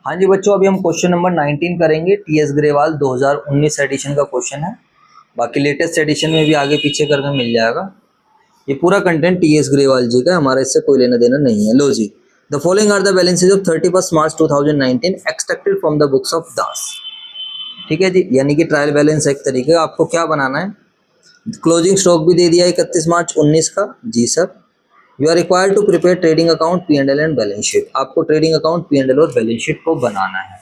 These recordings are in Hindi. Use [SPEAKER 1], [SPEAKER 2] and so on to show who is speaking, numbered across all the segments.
[SPEAKER 1] हाँ जी बच्चों, अभी हम क्वेश्चन नंबर 19 करेंगे। टीएस ग्रेवाल 2019 एडिशन का क्वेश्चन है। बाकी लेटेस्ट एडिशन में भी आगे पीछे करके मिल जाएगा। ये पूरा कंटेंट टीएस ग्रेवाल जी का, हमारा इससे कोई लेना देना नहीं है। लो जी, the following are the balances of 31 March 2019 extracted from the books of Das. ठीक है जी, यानी कि ट्रायल बैलेंस एक तरीके का। आपको क्या बनाना है, क्लोजिंग स्टॉक भी दे दिया 31 मार्च 19 का। जी sir, you are required to prepare trading account P&L and balance sheet. आपको ट्रेडिंग अकाउंट P&L और बैलेंस शीट को बनाना है।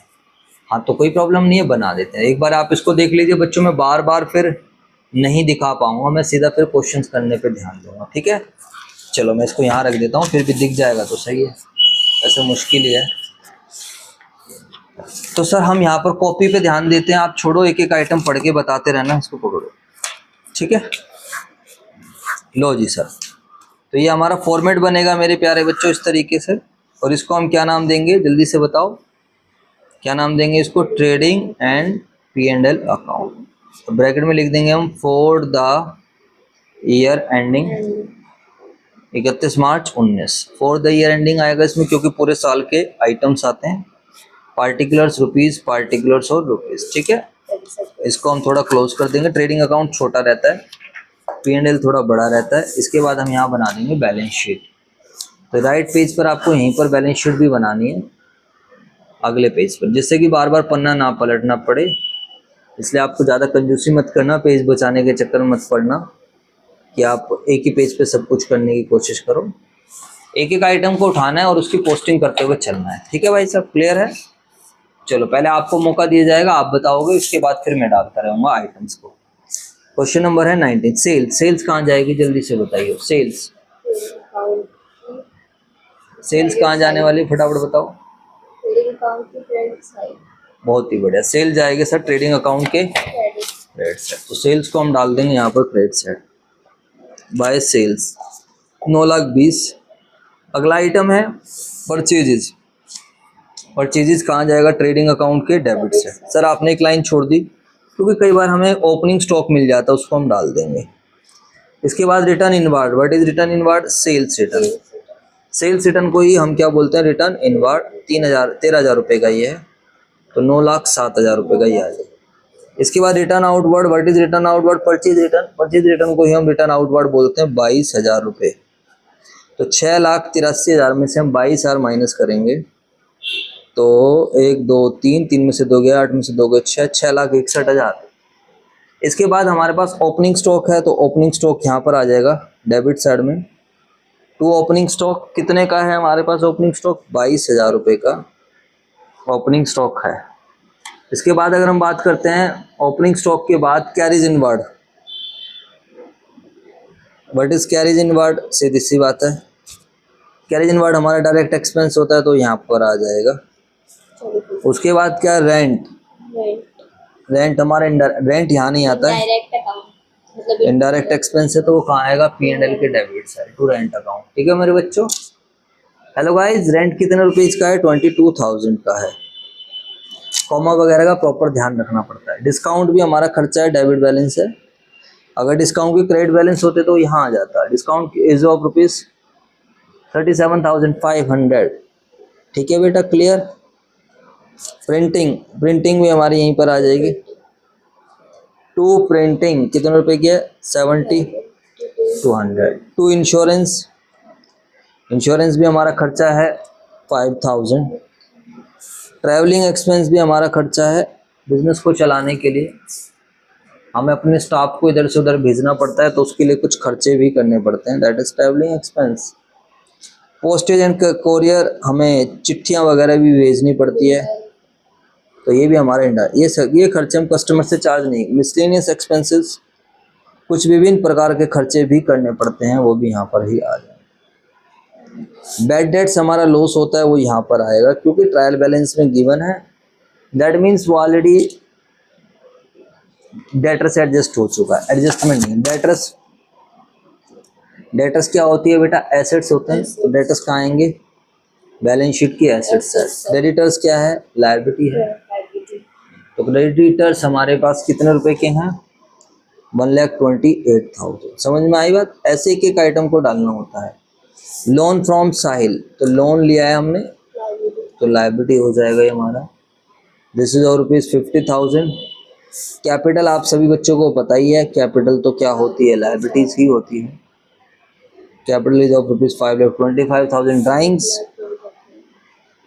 [SPEAKER 1] हाँ तो कोई प्रॉब्लम नहीं है, बना देते हैं। एक बार आप इसको देख लीजिए बच्चों, मैं बार बार फिर नहीं दिखा पाऊंगा, मैं सीधा फिर क्वेश्चंस करने पे ध्यान दूंगा। ठीक है, चलो मैं इसको यहाँ रख देता हूँ, फिर भी दिख जाएगा तो सही है, ऐसे मुश्किल ही है। तो सर हम यहाँ पर कॉपी पे ध्यान देते हैं, आप छोड़ो, एक एक आइटम पढ़ के बताते रहना, इसको पकड़ो। ठीक है, लो जी सर, तो ये हमारा फॉर्मेट बनेगा मेरे प्यारे बच्चों इस तरीके से। और इसको हम क्या नाम देंगे, जल्दी से बताओ क्या नाम देंगे इसको? Trading and P&L account. तो ब्रैकेट में लिख देंगे हम फॉर द ईयर एंडिंग 31 मार्च 19। फॉर द ईयर एंडिंग आएगा इसमें, क्योंकि पूरे साल के आइटम्स आते हैं। पार्टिकुलर्स रुपीज, पार्टिकुलर्स और रुपीज। ठीक है, इसको हम थोड़ा क्लोज कर देंगे। ट्रेडिंग अकाउंट छोटा रहता है, P&L थोड़ा बड़ा रहता है। इसके बाद हम यहाँ बना देंगे बैलेंस शीट। तो राइट पेज पर आपको यहीं पर बैलेंस शीट भी बनानी है, अगले पेज पर, जिससे कि बार बार पन्ना ना पलटना पड़े। इसलिए आपको ज़्यादा कंजूसी मत करना, पेज बचाने के चक्कर में मत पड़ना कि आप एक ही पेज पे सब कुछ करने की कोशिश करो। एक एक आइटम को उठाना है और उसकी पोस्टिंग करते हुए चलना है। ठीक है भाई साहब, क्लियर है? चलो पहले आपको मौका दिया जाएगा, आप बताओगे, उसके बाद फिर मैं डालता रहूँगा आइटम्स को। क्वेश्चन नंबर है 19। सेल्स, सेल्स कहाँ जाएगी जल्दी से बताइए। सेल्स, सेल्स कहाँ जाने वाली, फटाफट बताओ। बहुत ही बढ़िया, सेल जाएगी सर ट्रेडिंग अकाउंट के क्रेडिट साइड। तो सेल्स को हम डाल देंगे यहाँ पर क्रेडिट साइड बाय सेल्स 9,20,000। अगला आइटम है परचेजेज। परचेजेज कहाँ जाएगा? ट्रेडिंग अकाउंट के डेबिट साइड। सर आपने एक लाइन छोड़ दी, क्योंकि कई बार हमें ओपनिंग स्टॉक मिल जाता है, उसको हम डाल देंगे। इसके बाद return inward. What is return inward? Sales return. Sales return को ही हम क्या बोलते हैं? Return inward. 13,000 रुपये का ये है, तो 9,07,000 रुपये का ये आ जाएगा। इसके बाद return outward. What is return outward? Purchase return. Purchase return को ही हम रिटर्न आउटवर्ड बोलते हैं, 22,000 रुपये। तो 6,83,000 में से हम 22,000 माइनस करेंगे तो 1 2 3, 3 में से 2 गया, 8 में से 2 गया 6, 6,61,000। इसके बाद हमारे पास ओपनिंग स्टॉक है, तो ओपनिंग स्टॉक यहाँ पर आ जाएगा डेबिट साइड में। टू ओपनिंग स्टॉक कितने का है हमारे पास? ओपनिंग स्टॉक 22,000 रुपये का ओपनिंग स्टॉक है। इसके बाद अगर हम बात करते हैं ओपनिंग स्टॉक के बाद carriage inward. What is carriage inward? सीधी सी बात है, कैरीज इनवर्ड हमारा डायरेक्ट एक्सपेंस होता है, तो यहाँ पर आ जाएगा। उसके बाद क्या? रेंट। रेंट हमारा रेंट यहाँ नहीं आता है, इनडायरेक्ट एक्सपेंस है, तो वो कहाँ आएगा? P&L के debit side to rent account. ठीक है मेरे बच्चों। हेलो गाइस, रेंट कितने रुपीज का है? 22,000 का है। कॉमा वगैरह का प्रॉपर ध्यान रखना पड़ता है। डिस्काउंट भी हमारा खर्चा है, डेबिट बैलेंस है। अगर डिस्काउंट के क्रेडिट बैलेंस होते तो यहाँ आ जाता है। Discount is of rupees 37,500। ठीक है बेटा, क्लियर? प्रिंटिंग, प्रिंटिंग भी हमारी यहीं पर आ जाएगी। टू प्रिंटिंग कितने रुपए की है? 70,200। टू इंश्योरेंस, इंश्योरेंस भी हमारा खर्चा है 5,000। ट्रैवलिंग एक्सपेंस भी हमारा खर्चा है। बिजनेस को चलाने के लिए हमें अपने स्टाफ को इधर से उधर भेजना पड़ता है, तो उसके लिए कुछ खर्चे भी करने पड़ते हैं, that is travelling expense. Postage and courier, हमें चिट्ठियाँ वगैरह भी भेजनी पड़ती है, तो ये भी हमारा ये खर्चे हम कस्टमर से चार्ज नहीं। मिसलेनियस एक्सपेंसेस, कुछ विभिन्न प्रकार के खर्चे भी करने पड़ते हैं, वो भी यहाँ पर ही आ जाए। बैड डेट्स हमारा लॉस होता है, वो यहाँ पर आएगा, क्योंकि ट्रायल बैलेंस में गिवन है। दैट मीन्स वो ऑलरेडी डेटर से एडजस्ट हो चुका है, एडजस्टमेंट नहीं। डेटर्स, डेटर्स क्या होती है बेटा? एसेट्स होते हैं, तो डेटर्स कहाँ आएंगे? बैलेंस शीट की एसेट्स है। क्रेडिटर्स क्या है? लायबिलिटी है। तो क्रेडिटर्स हमारे पास कितने रुपए के हैं? 1,28,000। समझ में आई बात? ऐसे एक एक आइटम को डालना होता है। लोन फ्रॉम साहिल, तो लोन लिया है हमने, तो लायबिलिटी हो जाएगा ये हमारा, दिस इज और ₹50,000। कैपिटल आप सभी बच्चों को पता ही है, कैपिटल तो क्या होती है, लायबिलिटीज ही होती है। Capital is of ₹5,25,000।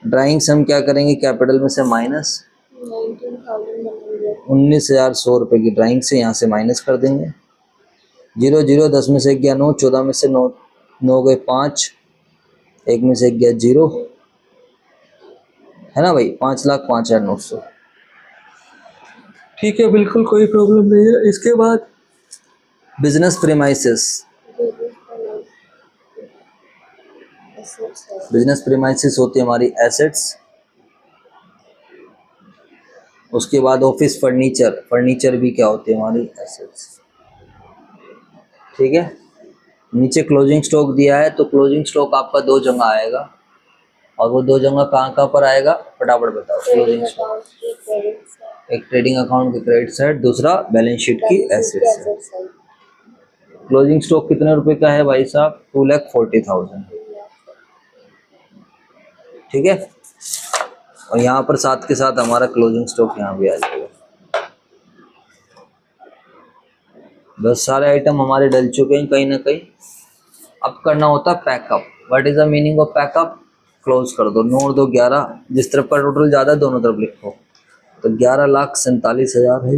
[SPEAKER 1] ड्राइंग्स हम क्या करेंगे, कैपिटल में से माइनस 19,100 की ड्राइंग से यहाँ से माइनस कर देंगे। 0 0, 10 में से गया 9, 14 में से 9 9 गए 5, 1 में से गया 0, है ना भाई, 5,05,900। ठीक है, बिल्कुल कोई प्रॉब्लम नहीं है। इसके बाद बिजनेस प्रीमाइसेस। बिजनेस प्रीमाइसेस होती है हमारी एसेट्स। उसके बाद ऑफिस फर्नीचर, फर्नीचर भी क्या होती है हमारी एसेट्स। ठीक है, नीचे क्लोजिंग स्टॉक दिया है, तो क्लोजिंग स्टॉक आपका 2 जगह आएगा, और वो 2 जगह कहाँ पर आएगा, फटाफट बताओ। क्लोजिंग स्टॉक एक ट्रेडिंग अकाउंट की क्रेडिट साइड, दूसरा बैलेंस शीट की एसेट साइड। क्लोजिंग स्टॉक कितने रुपए का है भाई साहब, 2,40,000। ठीक है, और यहाँ पर साथ के साथ हमारा क्लोजिंग स्टॉक यहाँ भी आ जाएगा। बस सारे आइटम हमारे डल चुके हैं कहीं ना कहीं। अब करना होता है pack up. What is the meaning of pack up, close कर दो, 9 और 2 11, जिस तरफ का टोटल ज़्यादा दोनों तरफ लिखो, तो 11,47,000 है।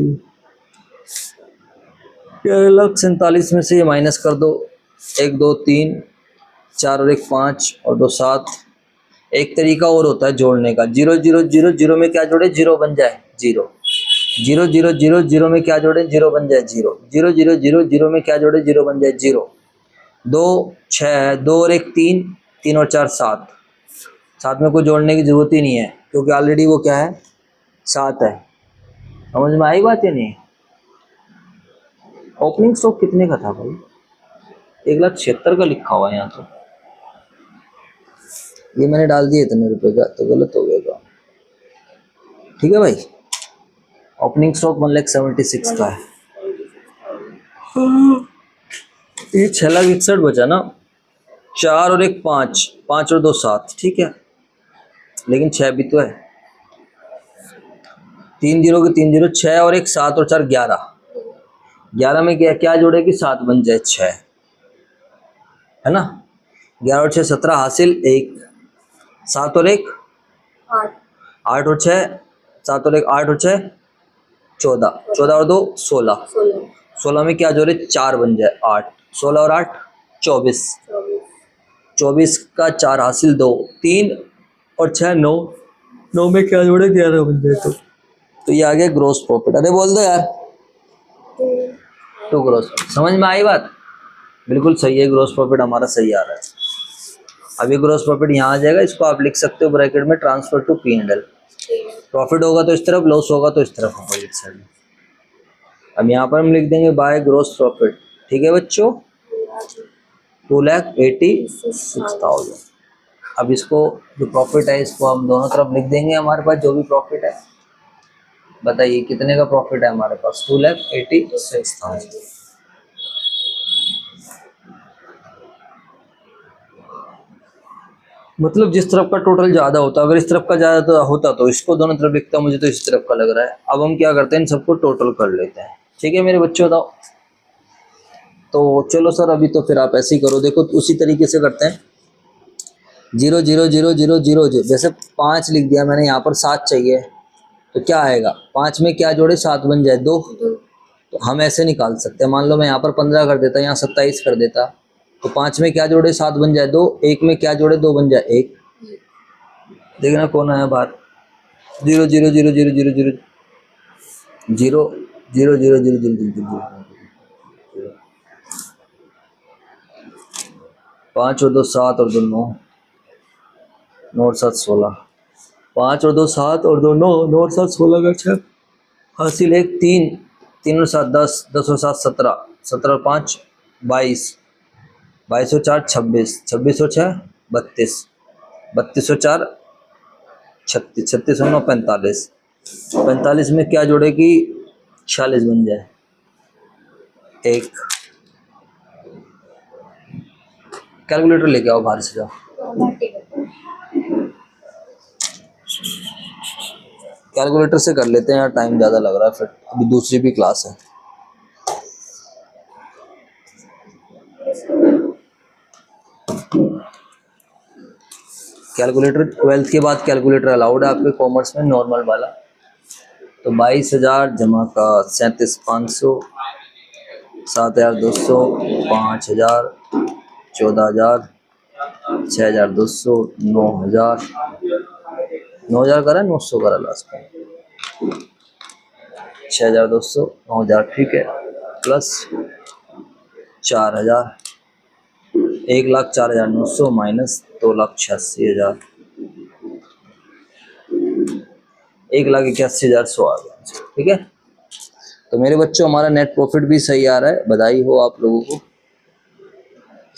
[SPEAKER 1] 11,47,000 में से ये माइनस कर दो, 1 2 3 4 और 1 5 और 2 7। एक तरीका और होता है जोड़ने का, 0 0 0 0 में क्या जोड़े, 0 बन जाए 0, 0 0 0 0 में क्या जोड़े, 0 बन जाए 0, 0 0 0 0 में क्या जोड़े, 0 बन जाए 0। 2 6, 2 और 1 3, 3 और 4 7, साथ में कोई जोड़ने की जरूरत ही नहीं है, क्योंकि ऑलरेडी वो क्या है, 7 है। समझ में आई बात या नहीं। ओपनिंग स्टॉक कितने का था भाई, 1,76,000 का लिखा हुआ है यहाँ, तो ये मैंने डाल दिया इतने रुपए का, तो गलत हो गया काम। ठीक है भाई, ओपनिंग स्टॉक 1,76,000 का है। ये 6,61,000 बचा ना, 4 और 1 5, 5 और 2 7, ठीक है, लेकिन 6 भी तो है, 3 0 के 3 0, 6 और 1 7 और 4 11, 11 में क्या क्या जोड़ेगी, 7 बन जाए 6, है ना। 11 और 6 17 हासिल, 1 7 और 1 8 और 6, 7 और 1 8 और 6 14, 14 और 2 16, 16 में क्या जोड़े, 4 बन जाए 8, 16 और 8 24, 24 का 4 हासिल 2, 3 और 6 9, 9 में क्या जोड़े, 11 बन जाए। तो ये आ गया ग्रोस प्रॉफिट। अरे बोल दो यार, तो ग्रोस, समझ में आई बात, बिल्कुल सही है, ग्रोस प्रॉफिट हमारा सही आ रहा है। अभी ग्रोस प्रॉफिट यहाँ आ जाएगा, इसको आप लिख सकते हो ब्रैकेट में, ट्रांसफर टू P&L। प्रॉफिट होगा तो इस तरफ, लॉस होगा तो इस तरफ अपोजिट साइड में। अब यहाँ पर हम लिख देंगे बाय ग्रोस प्रॉफिट। ठीक है बच्चों, 2,86,000। अब इसको जो प्रॉफिट है, इसको हम दोनों तरफ लिख देंगे, हमारे पास जो भी प्रॉफिट है। बताइए कितने का प्रॉफिट है हमारे पास, 2,86,000। मतलब जिस तरफ का टोटल ज्यादा होता, अगर इस तरफ का ज्यादा होता तो इसको दोनों तरफ लिखता, मुझे तो इस तरफ का लग रहा है। अब हम क्या करते हैं, इन सबको टोटल कर लेते हैं। ठीक है मेरे बच्चों, बताओ। तो चलो सर, अभी तो फिर आप ऐसे ही करो, देखो उसी तरीके से करते हैं। 0 0 0 0 0 0, जैसे 5 लिख दिया मैंने, यहाँ पर 7 चाहिए, तो क्या आएगा, 5 में क्या जोड़े, 7 बन जाए 2। तो हम ऐसे निकाल सकते हैं, मान लो मैं यहाँ पर 15 कर देता, यहाँ 27 कर देता, तो 5 में क्या जोड़े, 7 बन जाए 2, 1 में क्या जोड़े, 2 बन जाए 1। देखना कौन आया बाहर, 0 0 0 0 0 0 0 0 0 0 0 0 5 और 2 7 और 2 9, 9 और 7 16, 5 और 2 7 और 2 9, 9 और 7 16 का 6 हासिल 1 3, 3 और 7 10, 10 और 7 17, 17 और 5 22, 22 और 4 26, 26 और 6 32, 32 और 4 36, 36 और 9 45, 45 में क्या जोड़ेगी, 46 बन जाए 1। कैलकुलेटर लेके आओ बाहर से, जाओ। कैलकुलेटर से कर लेते हैं यार, टाइम ज़्यादा लग रहा है, फिर अभी दूसरी भी क्लास है। कैलकुलेटर 12th के बाद कैलकुलेटर अलाउड है आपके कॉमर्स में, नॉर्मल वाला। तो 22,000 जमा का 37,500, 7,200, 5,000, 14,000, 6,200, 9,000, 9,000 करा, 900 करा लास्ट में, 6,200, 9,000 ठीक है, प्लस 4,000, 1,04,900 माइनस 2,86,000, 1,81,100 आ गया। ठीक है, तो मेरे बच्चों हमारा नेट प्रॉफिट भी सही आ रहा है, बधाई हो आप लोगों को।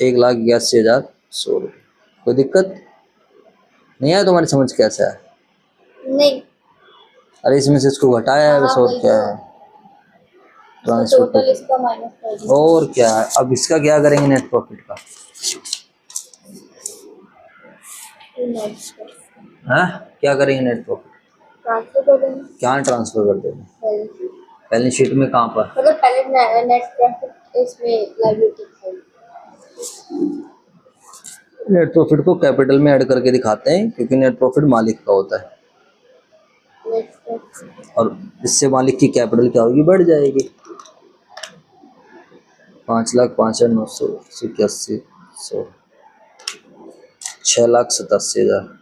[SPEAKER 1] 1,81,100 रुपये। कोई दिक्कत नहीं आया तुम्हारी समझ कैसा है?
[SPEAKER 2] नहीं।
[SPEAKER 1] अरे इसमें से इसको घटाया है बस, और क्या है, ट्रांसफर
[SPEAKER 2] इसका माइनस कर दो।
[SPEAKER 1] और क्या है। अब इसका क्या करेंगे नेट प्रॉफिट का? हाँ, क्या करेंगे नेट प्रॉफिट?
[SPEAKER 2] ट्रांसफर कर देंगे।
[SPEAKER 1] क्या ट्रांसफर कर देंगे? बैलेंस शीट में कहाँ पर?
[SPEAKER 2] मतलब पहले नेट प्रॉफिट इसमें लायबिलिटी है।
[SPEAKER 1] नेट प्रॉफिट को कैपिटल में ऐड करके दिखाते हैं, क्योंकि नेट प्रॉफिट मालिक का होता है, और इससे मालिक की कैपिटल क्या होगी, बढ़ जाएगी। 5,05,981, 6,87,000,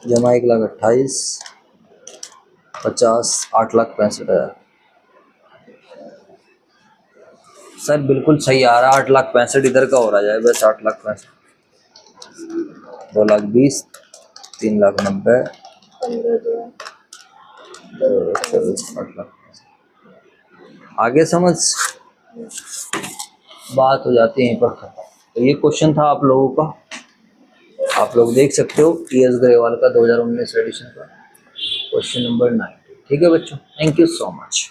[SPEAKER 1] जमा 1,28,000, 50, 8,65,000। सर बिल्कुल सही आ रहा है, 8,65,000 इधर का हो रहा है बस, 8,65,000, 2,20,000, 3,90,000, 8,00,000। आगे समझ बात हो जाती है यहीं पर खत्म। तो ये क्वेश्चन था आप लोगों का, आप लोग देख सकते हो टीएस ग्रेवाल का 2019 एडिशन का क्वेश्चन नंबर 9। ठीक है बच्चों, थैंक यू सो मच।